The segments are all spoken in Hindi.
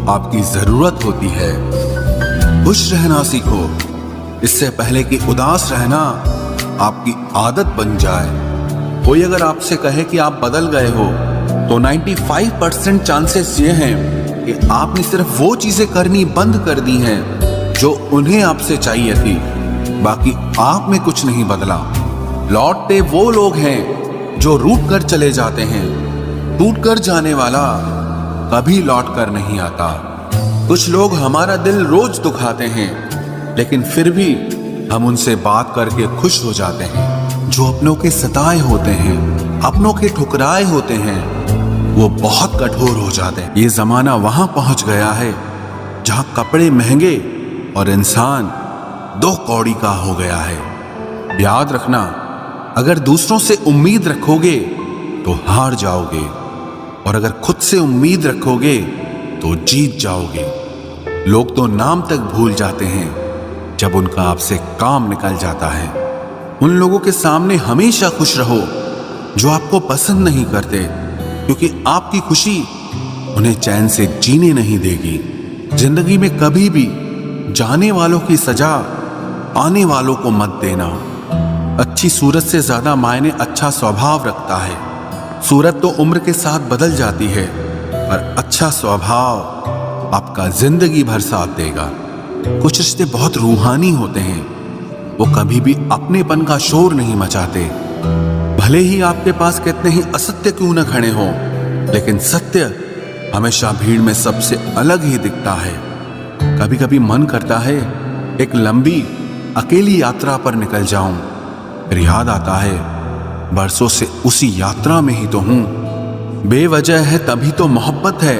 आपकी जरूरत होती है। खुश रहना सीखो, इससे पहले कि उदास रहना आपकी आदत बन जाए। कोई अगर आपसे कहे कि आप बदल गए हो तो 95% चांसेस ये हैं कि आपने सिर्फ वो चीजें करनी बंद कर दी हैं जो उन्हें आपसे चाहिए थी। बाकी आप में कुछ नहीं बदला। लौटते वो लोग हैं जो रूठ कर चले जाते हैं। टूट कर जाने वाला कभी लौट कर नहीं आता। कुछ लोग हमारा दिल रोज दुखाते हैं, लेकिन फिर भी हम उनसे बात करके खुश हो जाते हैं। जो अपनों के सताए होते हैं, अपनों के ठुकराए होते हैं, वो बहुत कठोर हो जाते हैं। ये जमाना वहां पहुंच गया है जहां कपड़े महंगे और इंसान 2 कौड़ी का हो गया है। याद रखना, अगर दूसरों से उम्मीद रखोगे तो हार जाओगे, और अगर खुद से उम्मीद रखोगे तो जीत जाओगे। लोग तो नाम तक भूल जाते हैं जब उनका आपसे काम निकल जाता है। उन लोगों के सामने हमेशा खुश रहो जो आपको पसंद नहीं करते, क्योंकि आपकी खुशी उन्हें चैन से जीने नहीं देगी। जिंदगी में कभी भी जाने वालों की सजा आने वालों को मत देना। अच्छी सूरत से ज्यादा मायने अच्छा स्वभाव रखता है। सूरत तो उम्र के साथ बदल जाती है, पर अच्छा स्वभाव आपका जिंदगी भर साथ देगा। कुछ रिश्ते बहुत रूहानी होते हैं, वो कभी भी अपनेपन का शोर नहीं मचाते। भले ही आपके पास कितने ही असत्य क्यों न खड़े हों, लेकिन सत्य हमेशा भीड़ में सबसे अलग ही दिखता है। कभी कभी मन करता है एक लंबी अकेली यात्रा पर निकल जाऊं, फिर याद आता है बरसों से उसी यात्रा में ही तो हूं। बेवजह है तभी तो मोहब्बत है,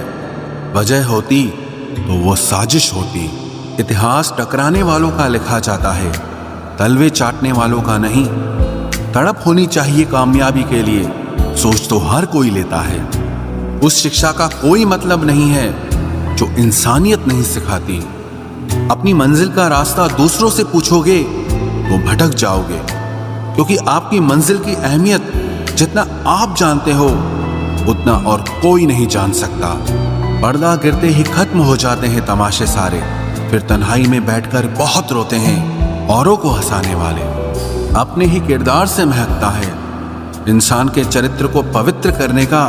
वजह होती तो वो साजिश होती। इतिहास टकराने वालों का लिखा जाता है, तलवे चाटने वालों का नहीं। तड़प होनी चाहिए कामयाबी के लिए, सोच तो हर कोई लेता है। उस शिक्षा का कोई मतलब नहीं है जो इंसानियत नहीं सिखाती। अपनी मंजिल का रास्ता दूसरों से पूछोगे तो भटक जाओगे, क्योंकि आपकी मंजिल की अहमियत जितना आप जानते हो उतना और कोई नहीं जान सकता। पर्दा गिरते ही खत्म हो जाते हैं तमाशे सारे, फिर तन्हाई में बैठकर बहुत रोते हैं औरों को हंसाने वाले। अपने ही किरदार से महकता है। इंसान के चरित्र को पवित्र करने का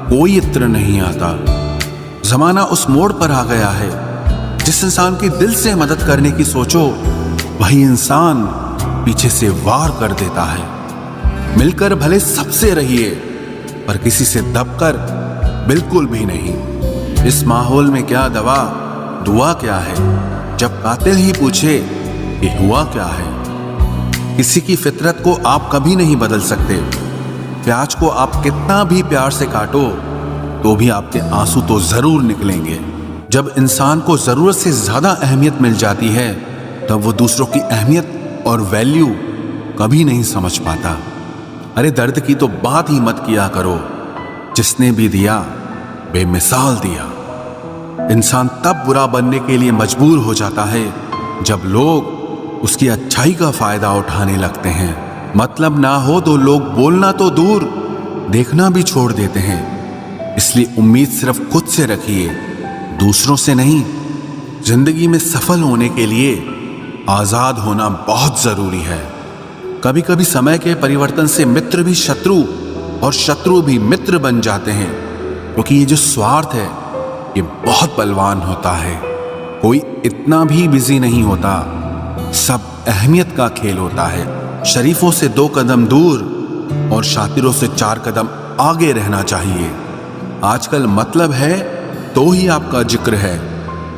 कोई इत्र नहीं आता। जमाना उस मोड़ पर आ गया है, जिस इंसान की दिल से मदद करने की सोचो वही इंसान पीछे से वार कर देता है। मिलकर भले सबसे रहिए, पर किसी से दबकर बिल्कुल भी नहीं। इस माहौल में क्या दवा, दुआ क्या है, जब कातिल ही पूछे कि हुआ क्या है। किसी की फितरत को आप कभी नहीं बदल सकते। प्याज को आप कितना भी प्यार से काटो तो भी आपके आंसू तो जरूर निकलेंगे। जब इंसान को जरूरत से ज्यादा अहमियत मिल जाती है, तब वो दूसरों की अहमियत और वैल्यू कभी नहीं समझ पाता। अरे दर्द की तो बात ही मत किया करो, जिसने भी दिया बेमिसाल दिया। इंसान तब बुरा बनने के लिए मजबूर हो जाता है जब लोग उसकी अच्छाई का फायदा उठाने लगते हैं। मतलब ना हो तो लोग बोलना तो दूर, देखना भी छोड़ देते हैं। इसलिए उम्मीद सिर्फ खुद से रखिए, दूसरों से नहीं। जिंदगी में सफल होने के लिए आजाद होना बहुत जरूरी है। कभी कभी समय के परिवर्तन से मित्र भी शत्रु और शत्रु भी मित्र बन जाते हैं, क्योंकि ये जो स्वार्थ है ये बहुत बलवान होता है। कोई इतना भी बिजी नहीं होता, सब अहमियत का खेल होता है। शरीफों से 2 कदम दूर और शातिरों से 4 कदम आगे रहना चाहिए। आजकल मतलब है तो ही आपका जिक्र है,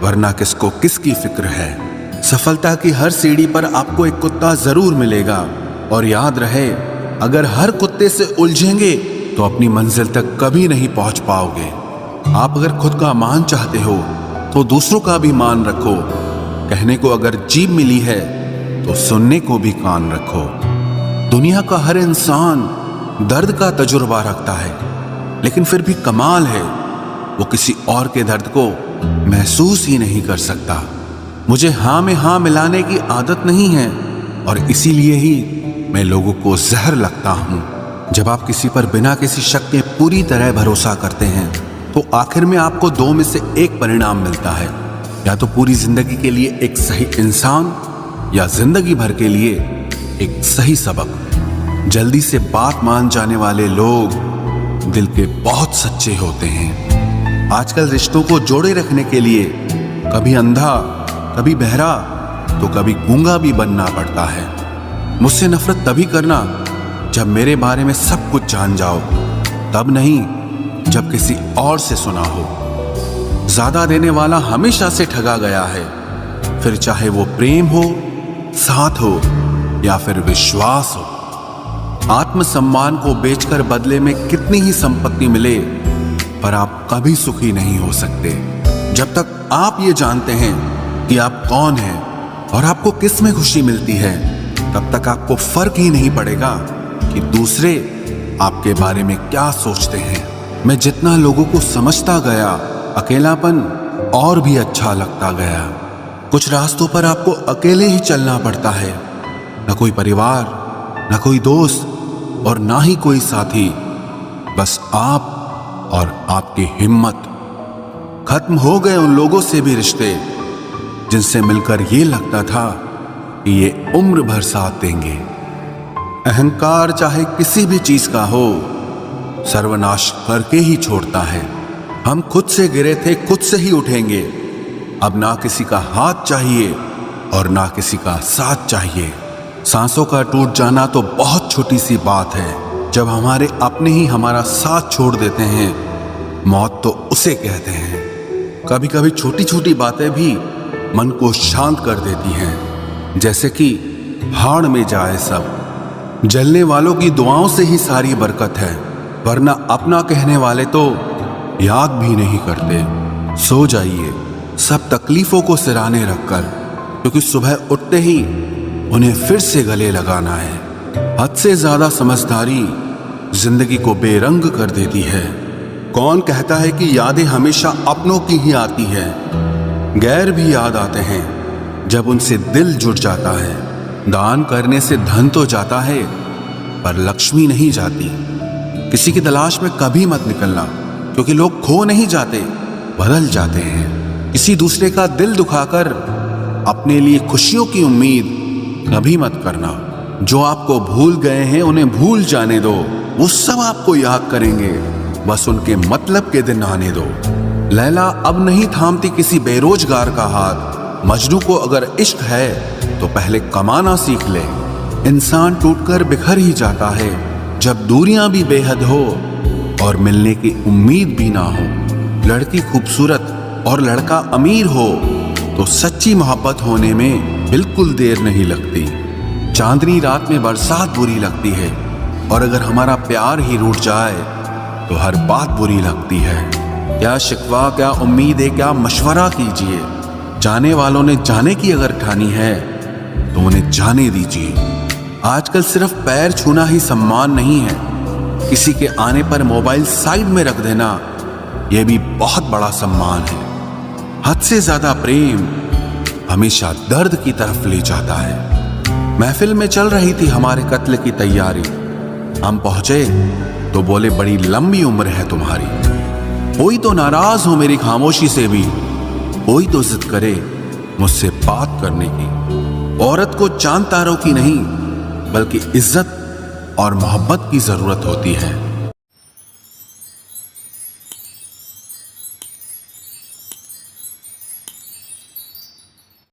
वरना किसको किसकी फिक्र है। सफलता की हर सीढ़ी पर आपको एक कुत्ता जरूर मिलेगा, और याद रहे अगर हर कुत्ते से उलझेंगे तो अपनी मंजिल तक कभी नहीं पहुंच पाओगे। आप अगर खुद का मान चाहते हो तो दूसरों का भी मान रखो। कहने को अगर जीभ मिली है तो सुनने को भी कान रखो। दुनिया का हर इंसान दर्द का तजुर्बा रखता है, लेकिन फिर भी कमाल है वो किसी और के दर्द को महसूस ही नहीं कर सकता। मुझे हाँ में हाँ मिलाने की आदत नहीं है, और इसीलिए ही मैं लोगों को जहर लगता हूं। जब आप किसी पर बिना किसी शक के पूरी तरह भरोसा करते हैं तो आखिर में आपको दो में से एक परिणाम मिलता है, या तो पूरी जिंदगी के लिए एक सही इंसान या जिंदगी भर के लिए एक सही सबक। जल्दी से बात मान जाने वाले लोग दिल के बहुत सच्चे होते हैं। आजकल रिश्तों को जोड़े रखने के लिए कभी अंधा, कभी बहरा, तो कभी गूंगा भी बनना पड़ता है। मुझसे नफरत तभी करना जब मेरे बारे में सब कुछ जान जाओ, तब नहीं जब किसी और से सुना हो। ज्यादा देने वाला हमेशा से ठगा गया है, फिर चाहे वो प्रेम हो, साथ हो या फिर विश्वास हो। आत्मसम्मान को बेचकर बदले में कितनी ही संपत्ति मिले, पर आप कभी सुखी नहीं हो सकते जब तक आप ये जानते हैं कि आप कौन हैं और आपको किस में खुशी मिलती है। तब तक आपको फर्क ही नहीं पड़ेगा कि दूसरे आपके बारे में क्या सोचते हैं। मैं जितना लोगों को समझता गया, अकेलापन और भी अच्छा लगता गया। कुछ रास्तों पर आपको अकेले ही चलना पड़ता है, न कोई परिवार, न कोई दोस्त और ना ही कोई साथी, बस आप और आपकी हिम्मत। खत्म हो गए उन लोगों से भी रिश्ते जिनसे मिलकर ये लगता था कि ये उम्र भर साथ देंगे। अहंकार चाहे किसी भी चीज का हो, सर्वनाश करके ही छोड़ता है। हम खुद से गिरे थे, खुद से ही उठेंगे। अब ना किसी का हाथ चाहिए और ना किसी का साथ चाहिए। सांसों का टूट जाना तो बहुत छोटी सी बात है। जब हमारे अपने ही हमारा साथ छोड़ देते हैं, मौत तो उसे कहते हैं। कभी कभी छोटी छोटी बातें भी मन को शांत कर देती हैं, जैसे कि भाड़ में जाए सब। जलने वालों की दुआओं से ही सारी बरकत है, वरना अपना कहने वाले तो याद भी नहीं करते। सो जाइए सब तकलीफों को सिराने रखकर, क्योंकि सुबह उठते ही उन्हें फिर से गले लगाना है। हद से ज्यादा समझदारी जिंदगी को बेरंग कर देती है। कौन कहता है कि यादें हमेशा अपनों की ही आती है? गैर भी याद आते हैं जब उनसे दिल जुट जाता है। दान करने से धन तो जाता है, पर लक्ष्मी नहीं जाती। किसी की तलाश में कभी मत निकलना, क्योंकि लोग खो नहीं जाते, बदल जाते हैं। किसी दूसरे का दिल दुखाकर अपने लिए खुशियों की उम्मीद कभी मत करना। जो आपको भूल गए हैं उन्हें भूल जाने दो, वो सब आपको याद करेंगे, बस उनके मतलब के दिन आने दो। लैला अब नहीं थामती किसी बेरोजगार का हाथ। मजनू को अगर इश्क है तो पहले कमाना सीख ले। इंसान टूटकर बिखर ही जाता है जब दूरियां भी बेहद हो और मिलने की उम्मीद भी ना हो। लड़की खूबसूरत और लड़का अमीर हो तो सच्ची मोहब्बत होने में बिल्कुल देर नहीं लगती। चांदनी रात में बरसात बुरी लगती है, और अगर हमारा प्यार ही रूठ जाए तो हर बात बुरी लगती है। क्या शिकवा, क्या उम्मीद है, क्या मशवरा कीजिए। जाने वालों ने जाने की अगर ठानी है तो उन्हें जाने दीजिए। आजकल सिर्फ पैर छूना ही सम्मान नहीं है, किसी के आने पर मोबाइल साइड में रख देना यह भी बहुत बड़ा सम्मान है। हद से ज्यादा प्रेम हमेशा दर्द की तरफ ले जाता है। महफिल में चल रही थी हमारे कत्ल की तैयारी। हम पहुंचे तो बोले, बड़ी लंबी उम्र है तुम्हारी। कोई तो नाराज हो मेरी खामोशी से भी, कोई तो जिद करे मुझसे बात करने की। औरत को चांद तारों की नहीं, बल्कि इज्जत और मोहब्बत की जरूरत होती है।